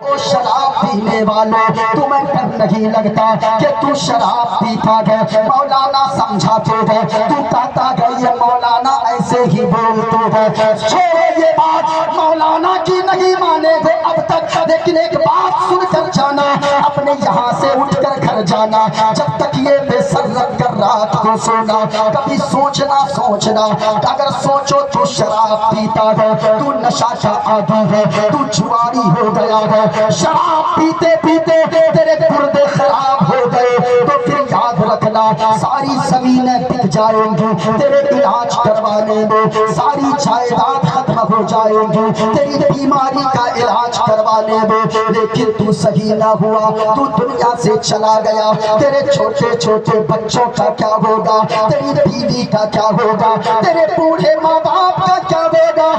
او شراب پینے والوں تمہیں ڈر نہیں لگتا کہ تو شراب پیتا گئے مولانا سمجھاتے گئے تو کہتا گئے یہ مولانا ایسے ہی بولتے گئے چھوڑے یہ بات مولانا کی نہیں مانے گے اب تک لیکن ایک بات سن کر جانا اپنے یہاں سے اٹھ کر گھر جانا جب تک یہ بے سر رکھ کر رات کو سونا کبھی سوچنا اگر سوچو تو شراب پیتا ہے تو نشہ کا عادی ہے تو جواری ہو گیا ہے شراب پیتے پیتے تیرے گردے خراب ہو گئے تو پھر یاد رکھنا ساری زمینیں بک جائیں گی تیرے علاج کروانے میں ساری جائیداد ختم ہو جائیں گی تیری بیماری کا علاج کروانے میں لیکن تو صحیح نہ ہوا تو دنیا سے چلا گیا تیرے چھوٹے چھوٹے بچوں کا کیا ہوگا تیری بیوی کا کیا ہوگا تیرے بوڑھے ماں باپ کا کیا ہوگا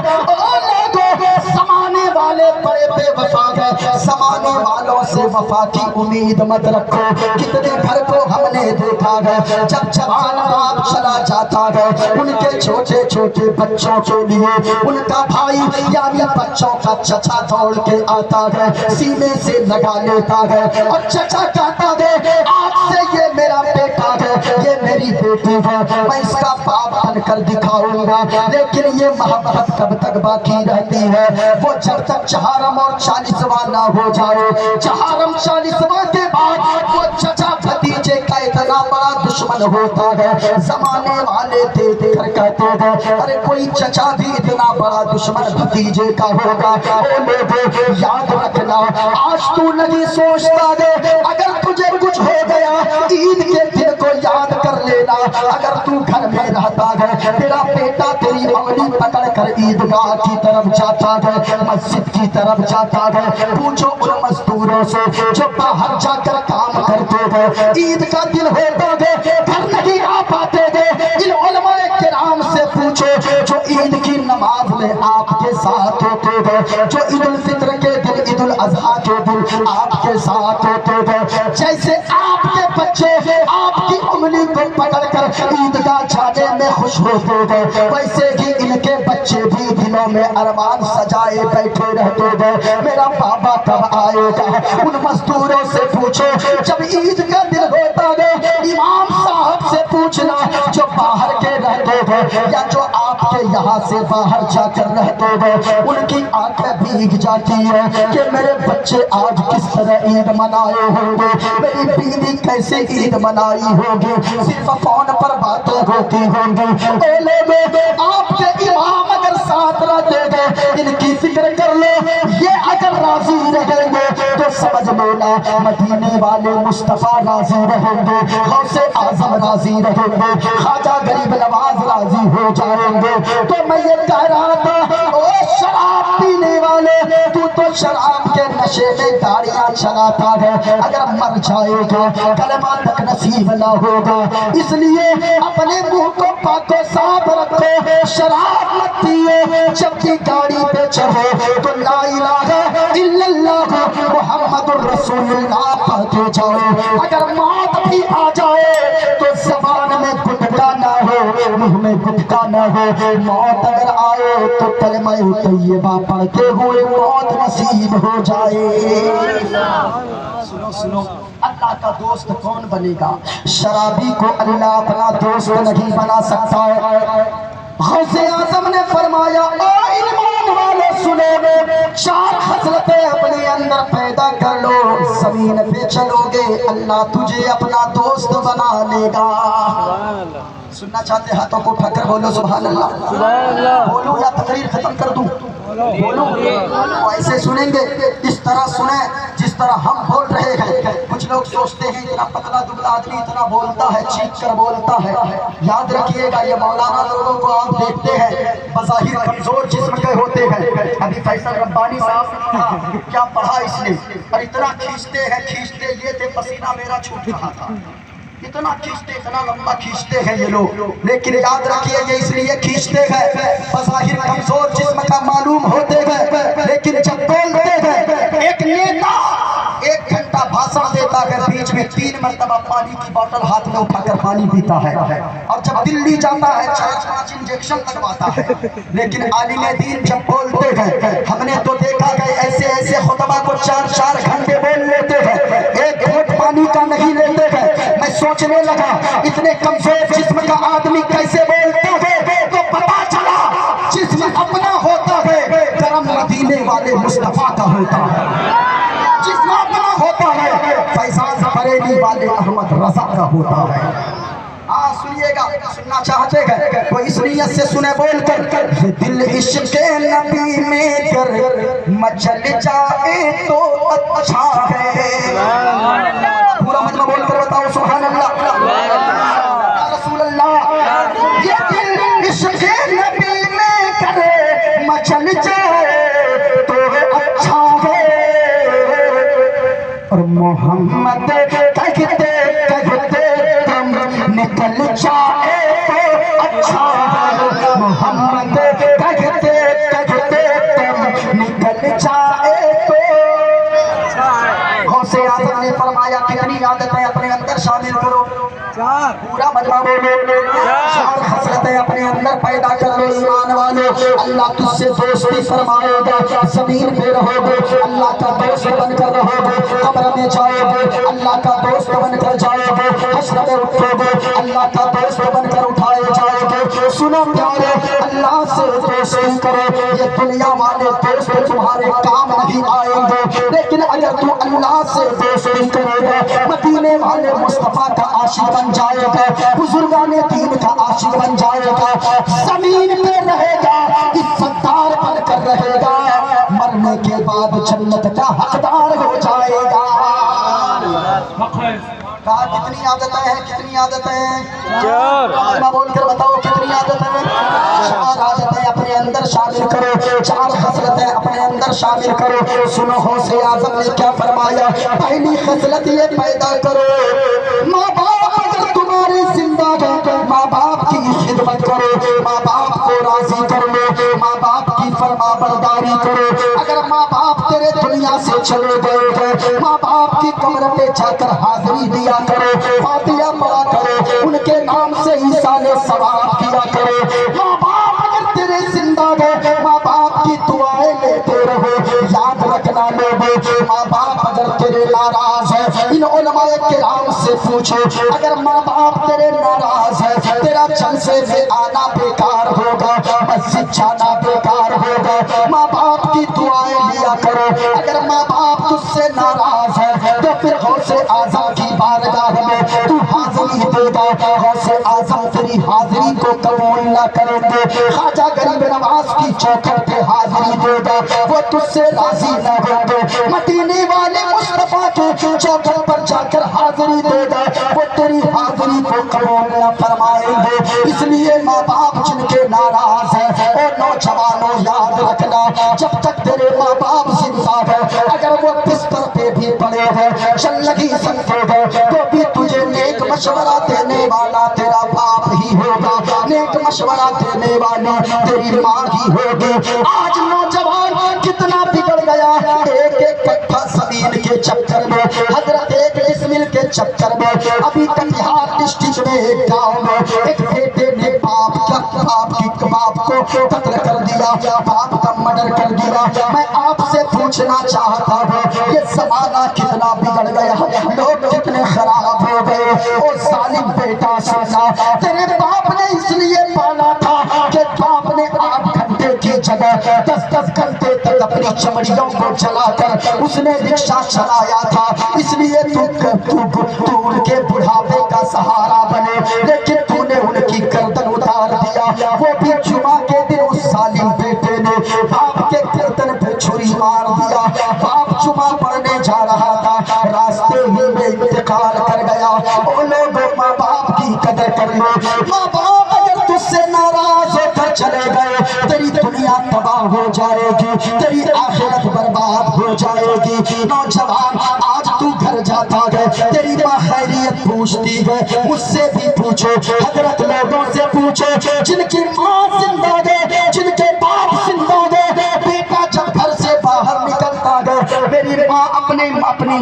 زمانے والے بڑے بے وفا ہیں زمانے والوں سے وفا کی امید مت رکھو کتنے گھر کو ہم نے دیکھا ہے جب جوان باپ چلا جاتا ہے ان کے چھوٹے چھوٹے بچوں کے لیے ان کا بھائی یعنی بچوں کا چچا دوڑ کے آتا ہے سینے سے لگا لیتا ہے اور چچا کہتا ہے آج سے یہ میرا بیٹا ہے یہ میری بیٹی ہے میں اس کا باپ بن کر دکھاؤں گا لیکن یہ محبت کب تک باقی رہتی ہے وہ جب تک چہارم اور چالیسواں نہ ہو جائے چہارم چالیسواں کے بعد وہ چچا بھتیجے کا اتنا بڑا دشمن ہوتا ہے زمانے والے دیکھ کر کہتے ہیں ارے کوئی چچا بھی اتنا بڑا دشمن بھتیجے کا ہوگا اے لوگوں یاد رکھنا آج تو نہیں سوچتا ہے اگر تجھے کچھ ہو گیا عید کے دن کو یاد کر لینا اگر تو گھر میں رہتا ہے تیرا بیٹا تیری انگلی پکڑ کر عیدگاہ کی طرف جاتا ہے مسجد کی طرف جاتا ہے پوچھو ان مزدوروں سے جو باہر جا کر کام کرتے ہیں عید کا دن ہوتا ہے گھر نہیں آ پاتے ہیں ان علماء کرام سے پوچھو جو عید کی نماز میں آپ کے ساتھ ہوتے ہیں جو عید الفطر کے دن عید الاضحیٰ کے دن آپ کے ساتھ ہوتے ہیں جیسے آپ کے بچے آپ کی انگلی کو پکڑ کر عیدگاہ جانے میں خوش ہوتے ہیں ویسے ہی ان کے بچے بھی دلوں میں ارمان سجائے بیٹھے رہتے ہیں میرا بابا کب آئے گا ان مزدوروں سے پوچھو جب عید کا دن ہوتا ہے امام صاحب سے پوچھنا جو باہر کے رہتے ہیں یا جو آپ کے یہاں سے باہر جا کر رہتے ہیں ان کی آنکھیں بھیگ جاتی ہیں کہ میرے بچے آج کس طرح عید منائے ہوں گے میری بیوی کیسے عید منائی ہوگی صرف فون پر باتیں ہوتی ہوں گی اے لوگوں آپ کے امام اگر ساتھ رہتے ہیں ان کی فکر کر لو یہ اگر راضی رہیں گے تو سمجھ لینا مدینے والے مصطفیٰ راضی رہیں گے غوث اعظم راضی رہیں گے خواجہ غریب نواز راضی ہو جائیں گے تو میں یہ کہہ رہا تھا او شراب پینے والے تو شراب کے نشے میں گاڑیاں چلاتا ہے اگر مر جائے گا کلمہ تک نصیب نہ ہوگا اس لیے اپنے منہ کو پاک و صاف رکھو شراب مت پیو جب بھی گاڑی پہ چڑھو تو لا الہ الا اللہ محمد الرسول اللہ پڑھتے جاؤ اگر موت بھی آ جائے تو زبان میں گٹکا نہ ہو منہ میں گٹکا نہ ہو موت اگر آئے تو کلمہ طیبہ پڑھتے ہوئے موت نصیب ہو جائے سنو اللہ کا دوست کون بنے گا شرابی کو اللہ اپنا دوست نہیں بنا سکتا ہے غوث اعظم نے فرمایا او ایمان والے سنو چار خصلتیں اپنے اندر پیدا کر لو زمین پہ چلو گے اللہ تجھے اپنا دوست بنا لے گا سننا چاہتے ہاتھوں کو اٹھا کر بولو سبحان اللہ بولو یا تقریر ختم کر دوں بولو ایسے سنیں گے اس طرح سنیں جس طرح ہم بول رہے ہیں کچھ لوگ سوچتے ہیں اتنا پتلا دبلا آدمی اتنا بولتا ہے چیخ کر بولتا ہے یاد رکھیے گا یہ مولانا لوگوں کو آپ دیکھتے ہیں بظاہر کمزور جسم کے ہوتے ہیں ابھی فیصل ربانی صاحب کیا پڑھا اس نے اور اتنا کھینچتے یہ تھے پسینہ میرا چھوٹ رہا تھا اتنا کھینچتے اتنا لمبا کھینچتے ہیں یہ لوگ لیکن یاد رکھیے یہ اس لیے کھینچتے ہیں بظاہر کمزور جسم کا معلوم ہوتے ہیں لیکن جب بولتے ہیں ایک نیتا 1 گھنٹہ بھاشن دیتا ہے بیچ میں 3 مرتبہ پانی کی بوتل ہاتھ میں اٹھا کر پانی پیتا ہے، اور جب دلی جاتا ہے 4-5 انجیکشن لگواتا ہے، لیکن عالم دین جب بولتے ہیں ہم نے تو دیکھا کہ ایسے ایسے خطبہ کو 4-4 گھنٹے بول لیتے ہیں، ایک گھونٹ پانی کا نہیں لیتے ہیں۔ میں سوچنے لگا اتنے کمزور جسم کا آدمی کیسے بولتے ہیں، تو پتا چلا جسم اپنا ہوتا ہے، کرم مدینے والے مصطفیٰ کا ہوتا ہے، جسم اپنا ہوتا ہے، فیضان بریلی والے احمد رضا کا ہوتا ہے۔ سنیے گا، سننا چاہتے ہیں تو اس نیت سے سنے بول کر، یہ دل عشق نبی میں گر مچل جائے تو اچھا ہے۔ پورا مجمع بول کر بتاؤ سبحان اللہ، یا رسول اللہ۔ یہ دل عشق نبی میں گر مچل جائے تو اچھا ہے، اور محمد کہتے تم نکل جائے تو اچھا ہے، محمد کہتے تم نکل جائے تو غوث اعظم نے فرمایا کتنی عادتیں اپنے اندر شامل کرو، پورا مجمع بولو، 4 خصلتیں اپنے اندر پیدا کر لو ایمان والو، اللہ تجھ سے دوستی فرمائے گا، زمین پہ رہو گے اللہ کا دوست بن کر رہو گے، قبر میں جاؤ گے اللہ کا دوست بن کر جاؤ گے، حشر میں اٹھو گے اللہ کا دوست بن کر اٹھائے جاؤ گے۔ سنو پیارے، اللہ سے دوستی کرو، یہ دنیا والے دوست تمہارے کام نہیں آئیں گے، لیکن اگر تو اللہ سے دوستی کرے گا مدینے والے مصطفیٰ کا عاشق بن جائے گا، بزرگان دین کا عاشق بن جائے گا، زمین پہ رہے گا عزتدار بن کر رہے گا، مرنے کے بعد جنت کا حقدار ہو جائے گا۔ کہا کتنی عادتیں ہیں، کتنی عادتیں ہیں، 4 بول کر بتاؤ کتنی عادتیں ہیں، 4 عادتیں اپنے اندر شامل کرو، 4 خصلتیں اپنے اندر شامل کرو۔ سنو غوث اعظم نے کیا فرمایا، پہلی خصلت یہ پیدا کرو، ماں باپ اگر تمہارے زندہ ہیں ماں باپ کی خدمت کرو، ماں باپ کو راضی کر لو، ماں باپ کی فرما برداری کرو۔ اگر ماں باپ تیرے دنیا سے چلے گئے ہیں ماں باپ کی قبر پہ جا کر حاضری دیا کرو، فاتحہ پڑھا کرو، ان کے نام سے ایصال ثواب کیا کرو۔ ماں باپ اگر تیرے زندہ ہیں ماں باپ کی دعائیں لیتے رہو، یاد رکھنا لوگو ماں باپ اگر تیرے ناراض ہیں ان علماء کرام سے پوچھو، اگر ماں باپ تیرے ناراض ہیں تیرا جلسے میں آنا بیکار ہوگا، مسجد جانا بیکار ہوگا، ماں باپ کی دعائیں لیا کرو۔ اگر ماں باپ تجھ سے ناراض ہے تو پھر غوث اعظم کی بارگاہ میں تو حاضری دے گا، غوث اعظم تیری حاضری کو قبول نہ کریں گے، خواجہ غریب نواز کی چوکھٹ پہ حاضری دے گا، وہ تجھ سے راضی نہ ہوں گے، مدینے والے مصطفیٰ کے چوکھٹ پر جا کر حاضری دے گا، وہ تیری حاضری کو قبول نہ فرمائیں گے۔ اس لیے ماں باپ جن کے ناراض ہیں اور نوجوانوں یاد رکھنا، جب تک تیرے ماں باپ زندہ ہیں اگر وہ بستر پہ بھی پڑے ہیں چل لگی سکتے ہیں تو بھی تجھے نیک مشورہ دینے والا تیرا باپ ہی ہوگا، نیک مشورہ دینے والی تیری ماں ہی ہوگی۔ آج نوجوان کتنا بگڑ گیا، ایک کٹھا زمین کے چکر میں، حضرت ایک اسمل کے چکر میں، ابھی کٹیہار ڈسٹرکٹ میں ایک گاؤں میں ایک بیٹے نے باپ کی باپ کو قتل کر دیا، باپ کا مرڈر کر دیا۔ میں آپ سے پوچھنا چاہتا ہوں یہ زمانہ کتنا بگڑ گیا، لوگ کتنے خراب ہو گئے۔ او ظالم بیٹا سنا، تیرے باپ نے اس لیے پالا تھا کہ باپ نے 8 گھنٹے کی جگہ 10 گھنٹے تک اپنی چمڑیوں کو جلا کر اس نے رکشہ چلایا تھا، اس لیے تو ان کے بڑھاپے کا سہارا بنے، لیکن تو نے ان کی گردن اتار دیا۔ وہ بھی جمعہ کے دن اس ظالم بیٹے نے باپ کے گردن پہ چھری مار دیا، باپ جمعہ پڑھنے جا رہا تھا، راستے ہی میں انتقال کر گیا۔ وہ لوگ ماں باپ کی قدر کر لو، ماں باپ اگر تجھ سے ناراض ہو کر چلے گئے تیری دنیا تباہ ہو جائے گی، تیری آخرت برباد ہو جائے گی۔ نوجوان آج تو گھر جاتا ہے تیری ماں خیریت پوچھتی ہے، مجھ سے بھی پوچھو، حضرت لوگوں سے پوچھو جن کی ماں زندہ ہے، جن کے باپ زندہ ہے، بیٹا جب گھر سے باہر نکلتا ہے میری ماں اپنی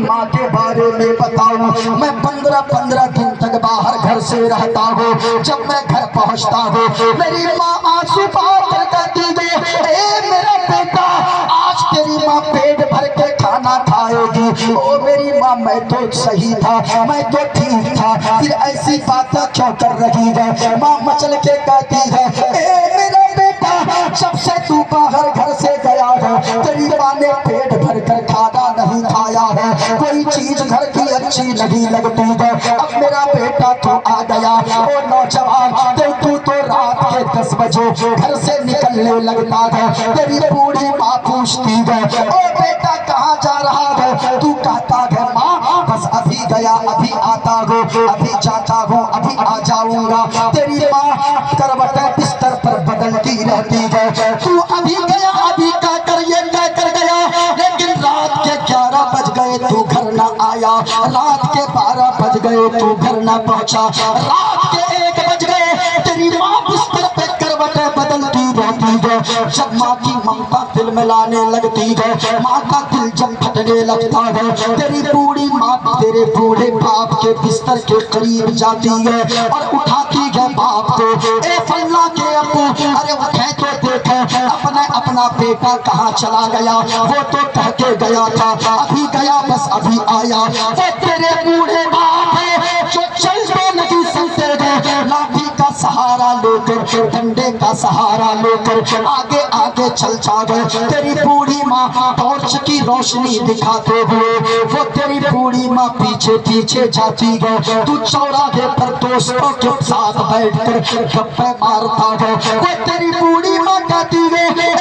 ماں کے بارے میں بتاؤں، میں 15 دن تک باہر گھر سے رہتا ہوں، جب میں گھر پہنچتا ہوں میری ماں آنسو بہا کر کہتی ہے اے میرا بیٹا آج تیری ماں پیٹ بھر کے کھانا کھائے گی۔ او میری ماں میں تو صحیح تھا، میں تو ٹھیک تھا، پھر ایسی باتیں کیوں کر رہی ہے؟ ماں مچل کے کہتی ہے اے میرا بیٹا جب سے تو باہر گھر سے گیا ہے تیری ماں نے پیٹ بھر کر کھانا نہیں کھایا ہے، کوئی چیز گھر کی اچھی نہیں لگتی ہے۔ اب میرا بیٹا تو آ گیا، او نوجوان تو رات کے 10 بجے گھر سے نکلنے لگتا ہے، تیری بوڑھی ماں پوچھتی ہے او بیٹا کہاں جا رہا ہے؟ تو کہتا ہے ماں بس ابھی گیا ابھی آتا ہوں، ابھی جاتا ہوں ابھی آ جاؤں گا۔ تیری ماں کروٹیں بستر پر بدلتی رہتی ہے، تو ابھی گیا ابھی کہہ کر یہ کہہ کر گیا، لیکن رات کے 11 بج گئے تو گھر نہ آیا، رات کے 12 بج گئے تو گھر نہ پہنچا، رات کے 1 بج گئے تیری ماں بستر پہ کروٹیں بدلتی رہتی ہے۔ جب ماں کی ممتا دل میں لانے لگتی ہے، ماں کا دل جب پھٹنے لگتا ہے، تیری بوڑھی ماں تیرے بوڑھے باپ کے بستر کے قریب جاتی ہے اور اٹھاتی ہے باپ کو، اے فلاں کے ابو ارے اٹھے تو دیکھے اپنا بیٹا کہاں چلا گیا، وہ تو کہہ کے گیا تھا ابھی گیا بس ابھی آیا۔ وہ تیرے بوڑھے باپ ہے جو چل تو نہیں سکتے گئے، لاٹھی کا سہارا لے کر ڈنڈے کا سہارا لے کر آگے آگے چل جا گئے۔ تیری بوڑھی ماں ٹارچ کی روشنی دکھاتے ہوئے وہ تیری بوڑھی ماں پیچھے پیچھے جاتی ہے، تو چوراہے پر دوستوں کے ساتھ بیٹھ کر گپیں مارتا ہے۔ وہ تیری بوڑھی ماں کہتی ہے اے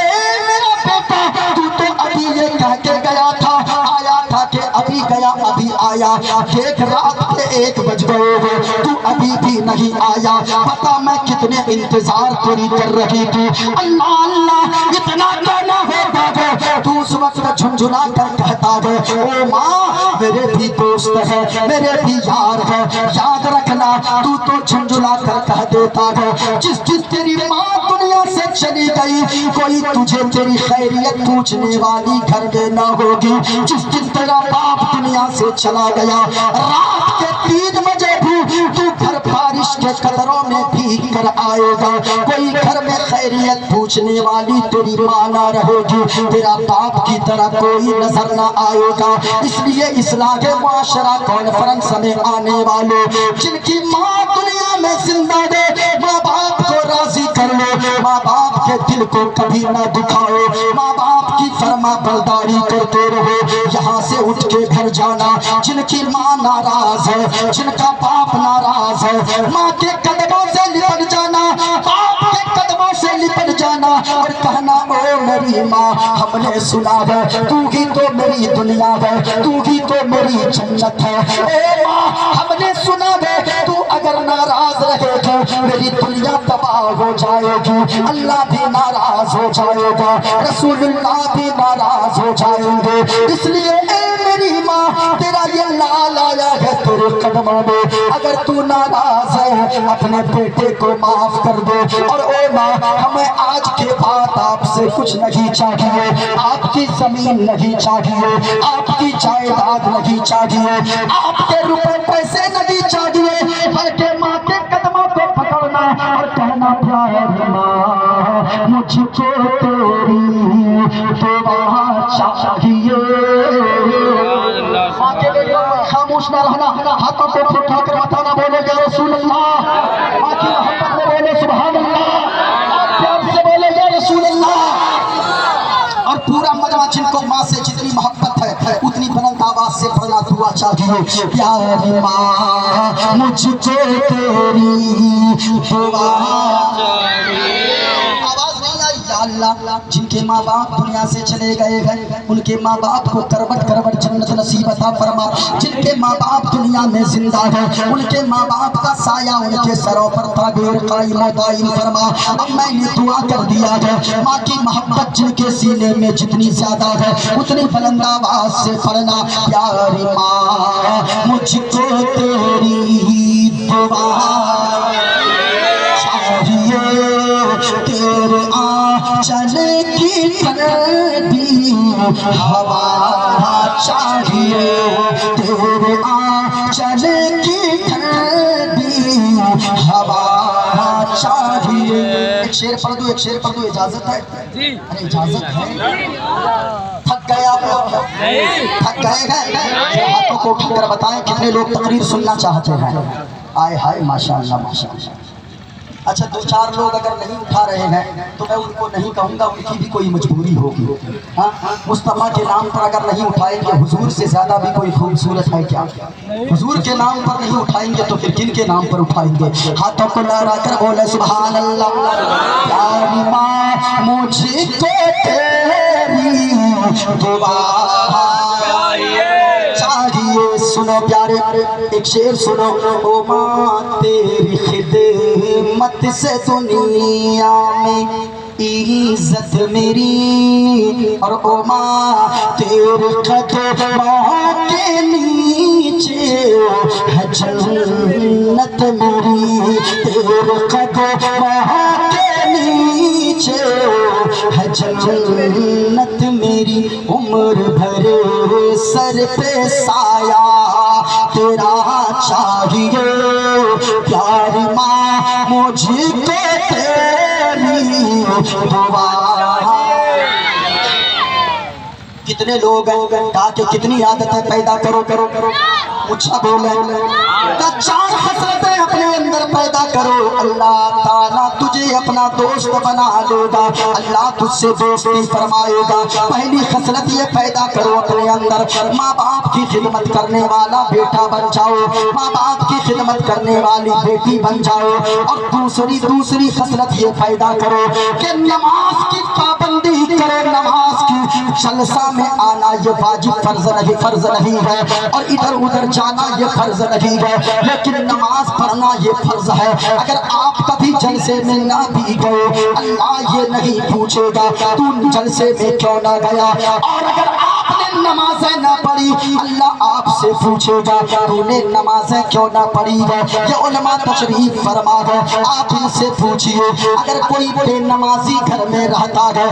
میرا بیٹا تو ابھی یہ کہہ کے گیا تھا آیا تھا کہ ابھی گیا ابھی آیا، دیکھ رات کے 1 بج گئے ہیں تو ابھی بھی نہیں آیا، پتا میں کتنے انتظار تیری کر رہی تھی۔ اللہ اللہ اتنا کہنا ہوتا ہے تو اس وقت جھنجھلا کر کہتا ہے او ماں میرے بھی دوست ہے میرے بھی یار ہے، یاد رکھنا تو جھنجھلا کر کہہ دیتا ہے جس تیری ماں دنیا سے چلی گئی کوئی تجھے تیری خیریت پوچھنے والی گھر میں نہ ہوگی، جس دن تیرا باپ دنیا سے چلا گیا رات کے 3 بجے بھی تو گھر بارش کے قطروں میں بھیگ کر آئے گا، کوئی گھر میں خیریت پوچھنے والی تیری ماں نہ رہے گی، تیرا باپ کی طرح کوئی نظر نہ آئے گا۔ اس لیے اصلاح معاشرہ کانفرنس میں آنے والے جن کی ماں دنیا میں زندہ دے ماں باپ کو راضی کر لے، ماں باپ کے دل کو کبھی نہ دکھاؤ، ماں باپ کی فرما برداری کرتے رہو، یہاں سے اٹھ کے گھر جانا۔ جن کی ماں ناراض ہے جن کا باپ ناراض ہے ماں کے قدموں سے لپٹ جانا، باپ کے قدموں سے لپٹ جانا اور کہنا او میری ماں ہم نے سنا ہے تو ہی تو میری دنیا ہے تو ہی تو میری جنت ہے، اے ماں ہم نے سنا ہے تو اگر ناراض رہے گی میری دنیا تباہ ہو جائے گی، اللہ بھی ناراض ہو جائے گا رسول اللہ بھی ناراض ہو جائیں گے، اس لیے اے میری ماں تیرا یہ لال آیا ہے تیرے قدموں میں، اگر تو ناراض ہے اپنے بیٹے کو معاف کر دے، اور اے ماں ہمیں آج کے بعد آپ سے کچھ نہیں چاہیے، آپ کی زمین نہیں چاہیے، آپ کی جائیداد نہیں چاہیے، آپ کے روپے پیسے نہیں چاہیے، بلکہ ماں کے قدموں کو پکڑنا اور کہنا پیاری ماں مجھ کو تیری دعا چاہیے۔ ماں کے لیے خاموش نہ رہنا، ہاتھوں کو اٹھا کر بتانا بولے گا رسول اللہ، ماں کی محبت میں بولے سبحان اللہ، پیار سے بولے گا رسول اللہ، اور پورا مجمع جن کو ماں سے جتنی محبت ہے اتنی بلند آواز سے پڑھنا دعا چاہیے۔ پیاری ماں مجھ کو تیری دعا آواز نہیں آئی یا اللہ جن کے ماں باپ دنیا سے چلے گئے ہیں ان کے ماں باپ کو کروٹ کروٹ جنت نصیب عطا فرما، جن کے ماں باپ دنیا میں زندہ ہیں ان کے ماں باپ کا سایہ ان کے سروں پر تعبیر قائم و دائم فرما۔ اب میں نے دعا کر دیا ہے ماں کی محبت جن کے سینے میں جتنی زیادہ ہے اتنی بلند آواز سے پڑھنا، پیاری ماں مجھ کو تیری دعا چاہیے، تیرے آنچل کی ٹھنڈی ہوا چاہیے تیرے آنچل کی ٹھنڈی ہوا چاہیے. ایک شعر پڑھ دو، ایک شعر پڑھ دو. اجازت ہے؟ ارے اجازت ہے. تھک گئے آپ لوگ؟ تھک گئے گئے؟ ہاتھوں کو اٹھا کر بتائیں کتنے لوگ تقریر سننا چاہتے ہیں. آئے ہائے ماشاءاللہ ماشاءاللہ. اچھا دو چار لوگ اگر نہیں اٹھا رہے ہیں تو میں ان کو نہیں کہوں گا، ان کی بھی کوئی مجبوری ہوگی. ہاں مصطفیٰ کے نام پر اگر نہیں اٹھائیں گے، حضور سے زیادہ بھی کوئی خوبصورت ہے کیا؟ حضور کے نام پر نہیں اٹھائیں گے تو پھر کن کے نام پر اٹھائیں گے؟ ہاتھوں کو لہرا کر بولے سبحان اللہ. پیاری ماں مجھ کو تیری دعا چاہیے. سنو پیارے ایک شعر سنو. او ماں تیری خدمت سے دنیا میں عزت میری، اور او ماں تیرے قدموں کے نیچے ہے جنت میری. تیرے قدموں کے نیچے ہے جنت میری. عمر بھر سر پہ سایہ تیرا چاہیے. پیاری ماں مجھ کو تیری دعا. کتنے لوگ ہیں کہا کہ کتنی عادتیں پیدا کرو کرو کرو. اچھا بولے کہ چار خصلتیں اپنے اندر پیدا کرو، اللہ تعالیٰ تجھے اپنا دوست بنا لے گا، اللہ تجھ سے دوستی فرمائے گا. پہلی خصلت یہ پیدا کرو اپنے اندر، ماں باپ کی خدمت کرنے والا بیٹا بن جاؤ، ماں باپ کی خدمت کرنے والی بیٹی بن جاؤ. اور دوسری خصلت یہ پیدا کرو کہ نماز کی پابندی کرو. نماز کی جلسہ میں آنا یہ واجب فرض نہیں ہے، اور ادھر ادھر جانا یہ فرض نہیں ہے، لیکن نماز پڑھنا یہ فرض ہے. اگر آپ کبھی جلسے میں نہ بھی گئے، اللہ یہ نہیں پوچھے گا تو جلسے میں کیوں نہ گیا. اور اگر آپ نے نمازیں نہ پڑھی، اللہ آپ سے پوچھے گا تو نے نمازیں کیوں نہ پڑھی ہے. یہ علماء تشریف فرما ہے، آپ ان سے پوچھئے اگر کوئی بے نمازی گھر میں رہتا ہے،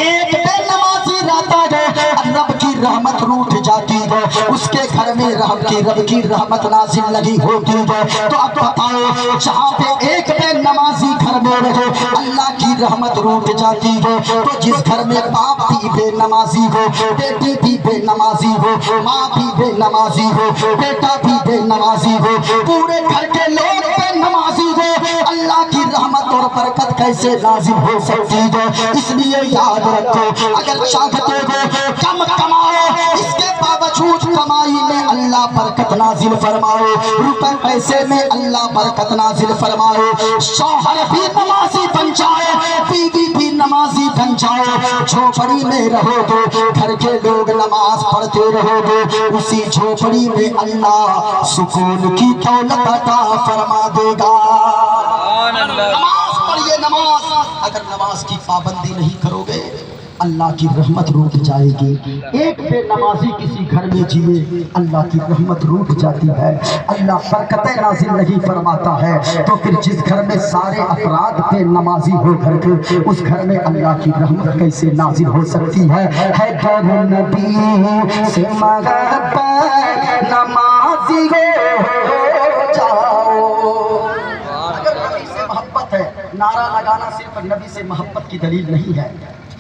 ایک بے نمازی رہتا ہے، رب کی رحمت روٹ جاتی ہے، اس کے گھر میں رب کی رحمت نازل نہیں ہوتی ہے. تو اب بتاؤ جہاں پہ ایک بے نمازی گھر میں رہے اللہ کی رحمت روٹ جاتی ہے، تو جس گھر میں باپ بھی بے نمازی ہو، بیٹی بھی بے نمازی ہو، ماں بھی بے نمازی ہو، بیٹا بھی بے نمازی ہو، پورے گھر کے لوگ بے نمازی ہو، اللہ کی رحمت اور برکت کیسے نازل ہو سکتی ہے؟ اس لیے یاد رکھو اگر چاہتے ہو کم کماؤ، اس کے باوجود کمائی میں اللہ برکت نازل فرماؤ، روپے پیسے میں اللہ برکت نازل فرماؤ. شوہر بھی نمازی بن جائے، بیوی بھی نمازی بن جائے، جھوپڑی میں رہو گے گھر کے لوگ نماز پڑھتے رہو گے، اسی جھوپڑی میں اللہ سکون کی دولت عطا فرما دے گا. نماز پڑھیے نماز. اگر نماز کی پابندی نہیں کرو گے اللہ کی رحمت روٹ جائے گی. ایک بے نمازی کسی گھر میں جیے اللہ کی رحمت روٹ جاتی ہے، اللہ برکتیں نازل نہیں فرماتا ہے. تو پھر جس گھر میں سارے افراد بے نمازی ہو کر کے اس گھر میں اللہ کی رحمت کیسے نازل ہو سکتی ہے؟ در نبی سے محبت نمازی ہو جاؤ. اگر نبی سے محبت ہے، نعرہ لگانا صرف نبی سے محبت کی دلیل نہیں ہے،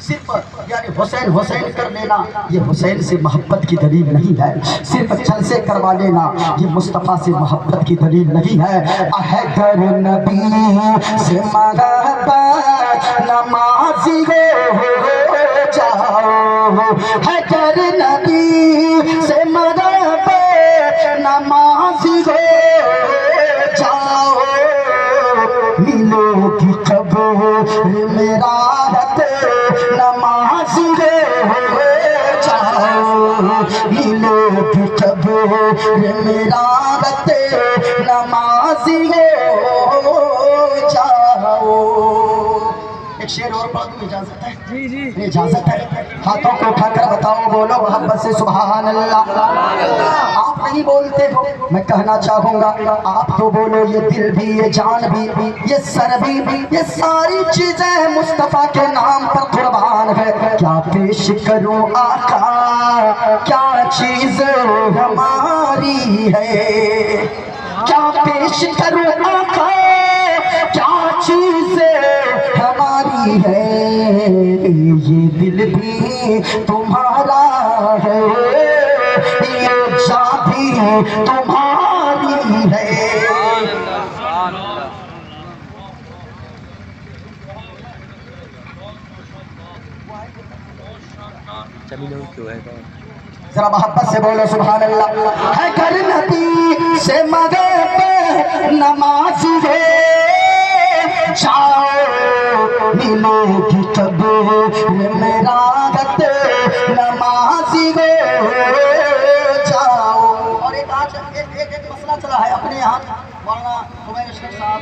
صرف یعنی حسین حسین کر لینا یہ حسین سے محبت کی دلیل نہیں ہے، صرف جلسے کروا لینا یہ مصطفیٰ سے محبت کی دلیل نہیں ہے. اگر نبی سے محبت نمازی ہو جاؤ، اگر نبی سے محبت نمازی ہو جاؤ، ملو کی قبر میں راحت نمازی ہو جاؤ، ملو کی قبر میں راحت نمازی ہو جاؤ. ایک شعر اور پڑھ دوں، اجازت ہے؟ جی اجازت ہے. ہاتھوں کو اٹھا کر بتاؤ، بولو محبت سے سبحان اللہ. آپ نے نہیں بولتے ہو؟ میں کہنا چاہوں گا آپ تو بولو، یہ دل بھی، یہ جان بھی، یہ سر بھی، یہ ساری چیزیں مصطفیٰ کے نام پر قربان ہے۔ کیا پیش کروں آقا، کیا چیز ہماری ہے، کیا پیش کروں آقا، کیا چیز ہماری ہے، یہ دل بھی تمہارا ہے، یہ جان بھی تمہاری ہے۔ ذرا محبت سے بولو سبحان اللہ۔ ہے گھر نبی سے مدے پہ نمازی ہے، جاؤ ملے گی قبر میں راحت نمازی ہے، جاؤ۔ اور ایک آج ایک مسئلہ چلا ہے اپنے یہاں، مولانا عمیر اشرف صاحب،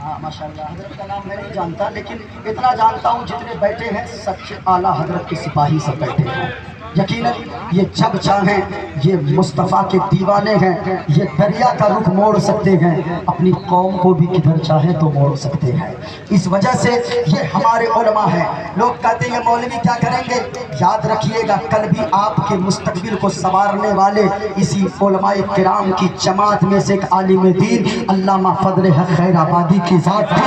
ہاں ماشاءاللہ، حضرت کا نام میں نہیں جانتا لیکن اتنا جانتا ہوں جتنے بیٹھے ہیں سچے اعلیٰ حضرت کے سپاہی سب بیٹھے ہیں۔ یقیناً یہ جب چاہیں یہ مصطفیٰ کے دیوانے ہیں، یہ دریا کا رخ موڑ سکتے ہیں، اپنی قوم کو بھی کدھر چاہیں تو موڑ سکتے ہیں۔ اس وجہ سے یہ ہمارے علماء ہیں۔ لوگ کہتے ہیں مولوی کیا کریں گے؟ یاد رکھیے گا کل بھی آپ کے مستقبل کو سنوارنے والے اسی علماء کرام کی جماعت میں سے ایک عالم دین علامہ فضل حق خیر آبادی کی ذات تھی۔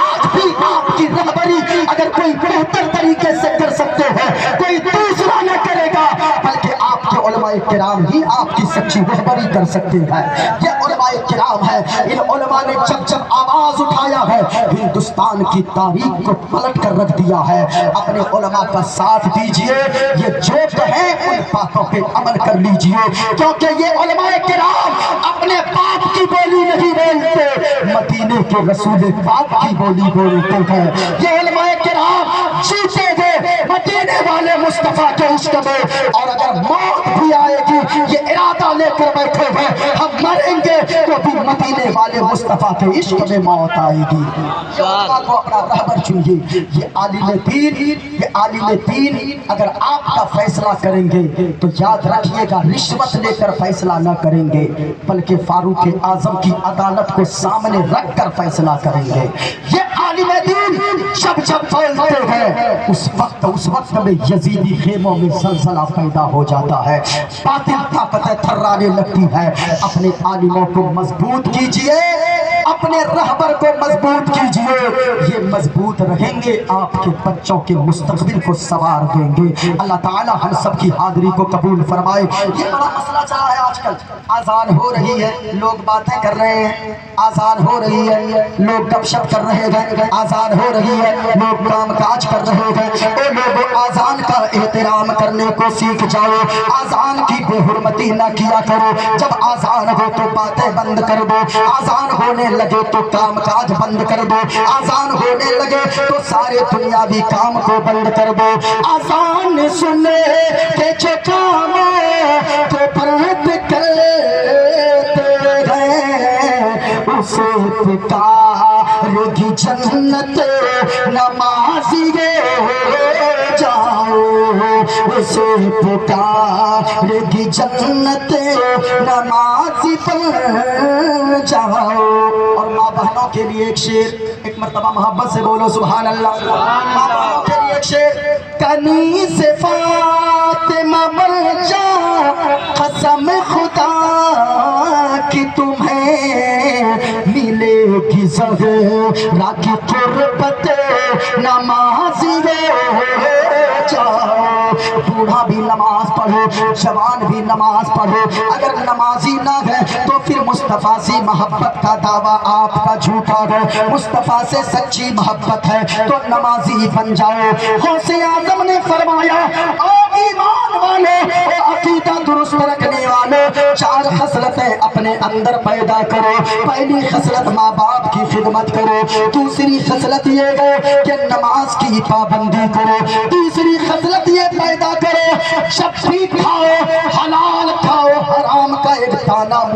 آج بھی آپ کی رہبری اگر کوئی بہتر طریقے سے کر سکتے ہیں، کوئی دوسرا نہ کرے گا، بلکہ آپ کے علماء کرام ہی آپ کی سچی رہبری کر سکتے ہیں۔ یہ علماء کرام ہے، ان علماء نے جب جب آواز اٹھایا ہے ہندوستان کی تاریخ کو پلٹ کر رکھ دیا ہے۔ اپنے علماء کا ساتھ دیجئے، یہ جو کہیں ان باتوں پہ عمل کر لیجئے، کیونکہ یہ علماء کرام اپنے باپ کی بولی نہیں بولتے، مدینے کے رسول پاک کی بولی بولتے ہیں۔ یہ علماء کرام جیتے گے مدینے والے مصطفیٰ کے عشق میں، اور اگر موت بھی آئے گی یہ ارادہ لے کر بیٹھے ہیں ہم مریں گے تو بھی مدینے والے مصطفیٰ کے عشق میں موت آئے گی۔ یہ علماء کو اپنا رہبر چنیے۔ یہ عالم دین اگر آپ کا فیصلہ کریں گے تو یاد رکھیے گا رشوت لے کر فیصلہ نہ کریں گے، بلکہ فاروق اعظم کی عدالت کو سامنے رکھ کر فیصلہ کریں گے۔ یہ عالم دین جب جب بولتے ہیں اس وقت میں یزیدی خیموں میں زلزلہ پیدا ہو جاتا ہے، باطل طاقتیں تھرانے لگتی ہے۔ اپنے عالموں کو مضبوط کیجئے، اپنے رہبر کو مضبوط کیجئے، یہ مضبوط رہیں گے آپ کے بچوں کے مستقبل کو سنوار دیں گے۔ اللہ تعالی ہم سب کی حاضری کو قبول فرمائے۔ یہ بڑا مسئلہ چلا ہے آج کل، آذان ہو رہی ہے لوگ باتیں کر رہے ہیں، آذان ہو رہی ہے لوگ گپ شپ کر رہے ہیں، آذان ہو رہی ہے لوگ کام کاج کر رہے ہیں۔ اے لوگوں، آذان کا احترام کرنے کو سیکھ جاؤ، آذان کی بے حرمتی نہ کیا کرو۔ جب آذان ہو تو باتیں بند کر دو، آذان ہونے لگے تو کام کاج بند کر دو، آذان ہونے لگے تو سارے دنیاوی کام کو بند کر دو۔ آذان سنے کہ جو کام کو بند کرتے ہیں اسے پکارے گی جنت نمازی جاؤ، اسے پکارے گی جنت نمازی بن جاؤ۔ اور ماں بہنوں کے لیے ایک شعر، ایک مرتبہ محبت سے بولو سبحان اللہ۔ ماں بہنوں کے لیے ایک شعر، کنیز فاطمہ بن جا قسم خدا کی تمہیں ملے گی زہرا کی قربت نمازی جاؤ۔ بوڑھا بھی نماز پڑھو، جوان بھی نماز پڑھو، اگر نمازی نہ ہے تو پھر مصطفیٰ سے محبت کا دعویٰ آپ کا جھوٹا ہے۔ مصطفیٰ سے سچی محبت ہے تو نمازی بن جاؤ۔ غوث اعظم نے فرمایا او ایمان والے، او عقیدہ درست رکھنے والے، چار خصلتیں اپنے اندر پیدا کرو۔ پہلی خصلت ماں باپ کی خدمت کرو، دوسری خصلت یہ ہے کہ نماز کی پابندی کرو، تیسری خصلت یہ پیدا کرو جب بھی کھاؤ حلال کھاؤ، حرام کا ایک دانہ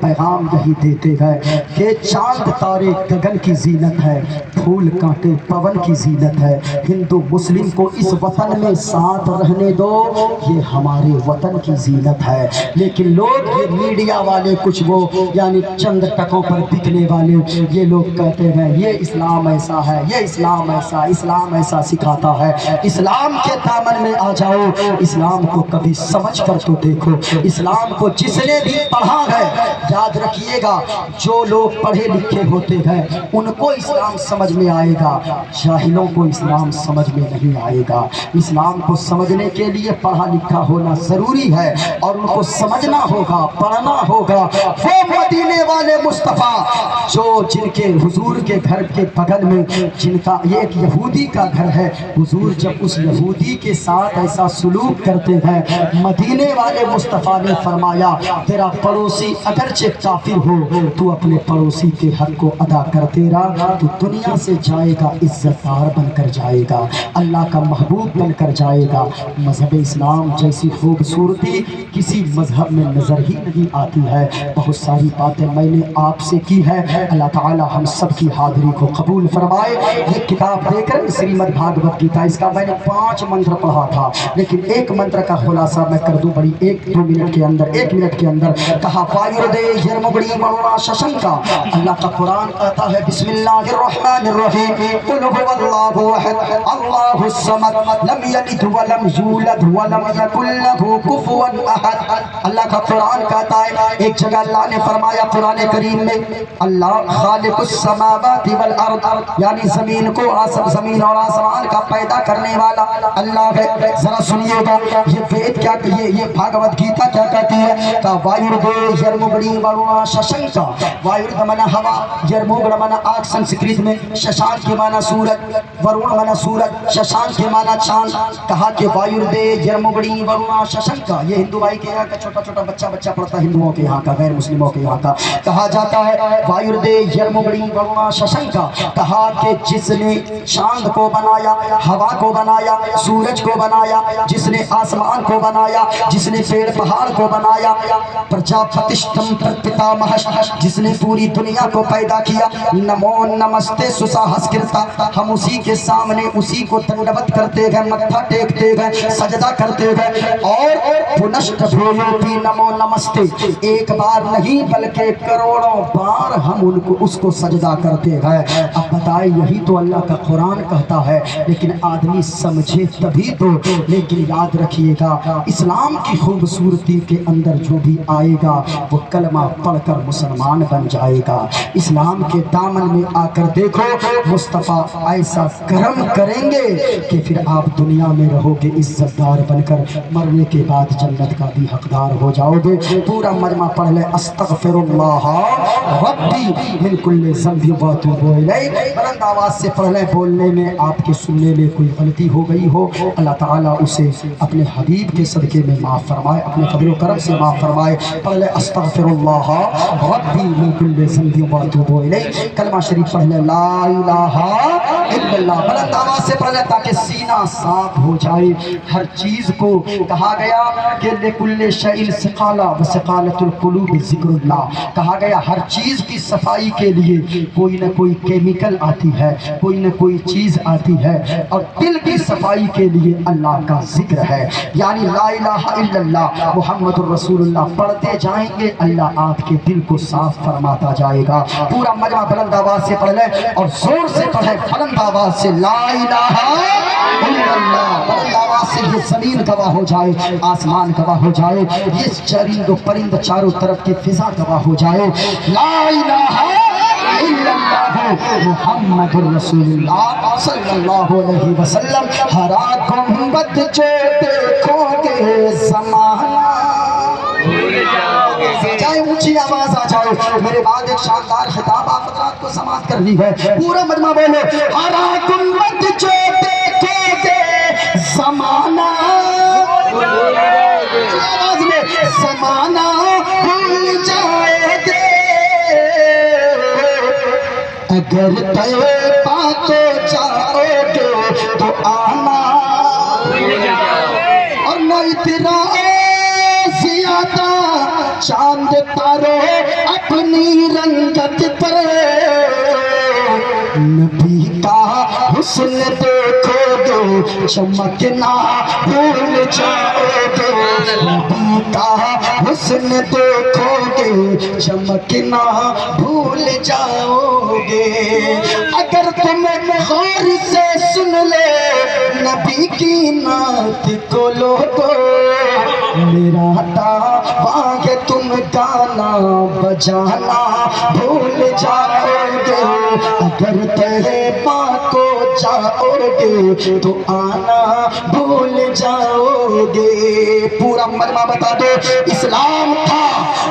پیغام یہی دیتے ہیں کہ چاند تارے گگن کی زینت ہے، پھول کانٹے پون کی زینت ہے، ہندو مسلم کو اس وطن میں ساتھ رہنے دو، یہ ہمارے وطن کی زینت ہے۔ لیکن لوگ یہ میڈیا والے کچھ وہ یعنی چند ٹکوں پر بکنے والے یہ لوگ کہتے ہیں یہ اسلام ایسا ہے، یہ اسلام ایسا، اسلام ایسا سکھاتا ہے۔ اسلام کے دامن میں آ جاؤ، اسلام کو کبھی سمجھ کر تو دیکھو۔ اسلام کو جس نے بھی پڑھا ہے، یاد رکھیے گا جو لوگ پڑھے لکھے ہوتے ہیں ان کو اسلام سمجھ میں آئے گا، جاہلوں کو اسلام سمجھ میں نہیں آئے گا۔ اسلام کو سمجھنے کے لیے پڑھا لکھا ہونا ضروری ہے اور ان کو سمجھنا ہوگا، پڑھنا ہوگا۔ وہ مدینے والے مصطفیٰ جو جن کے حضور کے گھر کے بغل میں جن کا یہ ایک یہودی کا گھر ہے، حضور جب اس یہودی کے ساتھ ایسا سلوک کرتے ہیں، مدینے والے مصطفیٰ نے فرمایا تیرا پڑوسی اگرچہ کافر ہو تو اپنے پڑوسی کے حق کو ادا کرتے رہا تو دنیا سے جائے گا عزت دار بن کر جائے گا، اللہ کا محبوب بن کر جائے گا۔ مذہب اسلام جیسی خوبصورتی کسی مذہب میں نظر ہی نہیں آتی ہے۔ بہت ساری باتیں میں نے آپ سے کی ہے، اللہ تعالی ہم سب کی حاضری کو قبول فرمائے۔ یہ کتاب دے کر سریمد بھاگوت گیتا، اس کا میں نے 5 منتر پڑھا تھا لیکن ایک منتر کا خلاصہ میں کر دوں بڑی 1 منٹ کے اندر کہا وایردے یرمگڑی ورونا ششنکا۔ اللہ کا قرآن کہتا ہے بسم اللہ الرحمن الرحیم قل هو اللہ احد اللہ الصمد لم یلد ولم یولد ولم یکن له کفوا احد۔ اللہ کا قرآن کہتا ہے، ایک جگہ اللہ نے فرمایا قرآن کریم میں اللہ خالق السماوات والارض یعنی زمین اور آسمان کا پیدا کرنے والا اللہ ہے۔ ذرا سنیے گا یہ وید کیا، یہ بھاگوت گیتا کیا کہتی ہے کہ وایردے یرمگڑی ورونا ششنکا۔ وایرد منا ہوا، یرمگڑ منا آگ سنسکرت میں، ششانک کے معنی سورج، ورون منا سورج، ششانک کے معنی چاند۔ کہا کہ وایردے یرمگڑی ورونا ششنکا، یہ ہندو بھائی کے یہاں کا چھوٹا بچہ پڑھتا ہے، ہندوؤں کے یہاں کا، غیر مسلموں کے یہاں کا کہا جاتا ہے وایردے یرمگڑی ورونا ششنکا۔ کہا کہ جس نے چاند کو بنایا، ہوا کو بنایا، سورج کو بنایا، جس نے آسمان کو بنایا، جس نے پیڑ پہاڑ کو بنایا، پرجاپتشتم پرپتامہش، جس نے پوری دنیا کو پیدا کیا، نمو نمستے سساہسکرتا، ہم اسی کے سامنے اسی کو دنڈوت کرتے گئے، متھا ٹیکتے گئے، سجدہ کرتے گئے۔ اور پنشٹ بھویوپی نمو نمستے، ایک بار نہیں بلکہ کروڑوں بار ہم اس کو سجدہ کرتے گئے۔ اب بتائیں یہی تو اللہ کا قرآن کہتا ہے لیکن آدمی سمجھے تبھی تو۔ لیکن یاد رکھیے گا اسلام کی خوبصورتی کے اندر جو بھی آئے گا وہ کلمہ پڑھ کر مسلمان بن جائے گا۔ اسلام کے دامن میں آ کر دیکھو مصطفیٰ ایسا کرم کریں گے کہ پھر آپ دنیا میں رہو گے عزت دار بن کر، مرنے کے بعد جنت کا بھی حقدار ہو جاؤ گے۔ پورا مجمع پڑھ لے استغفر اللہ ربی من کل ذنب واتوب الیہ۔ بلند آواز سے پڑھ لیں، بولنے میں آپ کے سننے میں کوئی غلطی ہو گئی ہو اللہ تعالیٰ اسے اپنے حبیب کے صدقے میں معاف فرمائے، اپنے فضل و کرم سے معاف فرمائے۔ پڑھ لیں استغفر اللہ ربی من کل ذنب واتوب الیہ۔ کلمہ شریف پڑھ لیں لا الہ الا اللہ، بلند آواز سے پڑھ لیں تاکہ سینہ صاف ہو جائے۔ ہر چیز کو کہا گیا کہ لکل شیء ثقالہ وثقالۃ القلوب ذکر اللہ، کہا گیا ہر چیز کی صفائی کے لیے کوئی نہ کوئی کیمیکل آتی ہے، کوئی نہ کوئی چیز آتی ہے، اور دل کی صفائی کے لیے اللہ کا ذکر ہے۔ یعنی لا الہ الا اللہ محمد الرسول اللہ پڑھتے جائیں گے اللہ آپ کے دل کو صاف فرماتا جائے گا۔ پورا مجمع بلند آواز سے پڑھ لیں اور زور سے پڑھیں بلند آواز سے لا الہ الا اللہ۔ بلند آواز سے یہ زمین گواہ ہو جائے، آسمان گواہ ہو جائے، یہ چرند و پرند چاروں طرف کی فضا گواہ ہو جائے لا الہ الا اللہ محمد الرسول اللہ صلی اللہ علیہ وسلم۔ ہرا گنبد جو دیکھو گے زمانہ، چاہے اونچی آواز آ جائے، میرے بعد ایک شاندار خطاب آپ حضرات کو سماعت کرنی ہے، پورا مجمع بولے ہرا گنبد جو دیکھو گے زمانہ، آواز میں زمانہ بھول جائے گے، اگر طیبہ کو جاؤ گے تو آنا، اور نہ اتنا زیادہ چاند تاروں اپنی رنگت پر نبی کا حسن دیکھو گے چمکنا بھول جاؤ گے نبی کا حسن دیکھو گے چمکنا بھول جاؤ گے اگر تم غور سے سن لے نبی کی نعت کو لوگو میرا دعویٰ ہے تم گانا بجانا بھول جاؤ گے اگر طیبہ کو جاؤ گے تو آنا بھول جاؤ گے پورا مجمع بتا دو اسلام تھا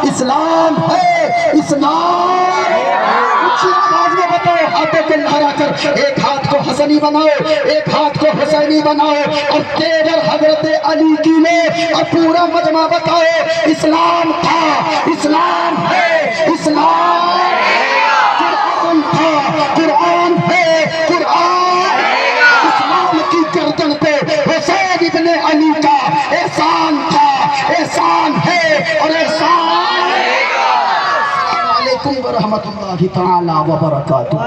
اسلام ہے اسلام اونچی آواز میں بتاؤ ہاتھوں کو لہرا کر ایک ہاتھ کو حسنی بناؤ ایک ہاتھ کو حسینی بناؤ اور تیور حضرت علی کی لے اور پورا مجمع بتاؤ اسلام تھا اسلام ہے اسلام قرآن تھا قرآن ہے قرآن اسلام کی گردن پہ حسین ابن علی کا احسان تھا احسان ہے اور احسان السلام علیکم ورحمۃ اللہ تعالی وبرکاتہ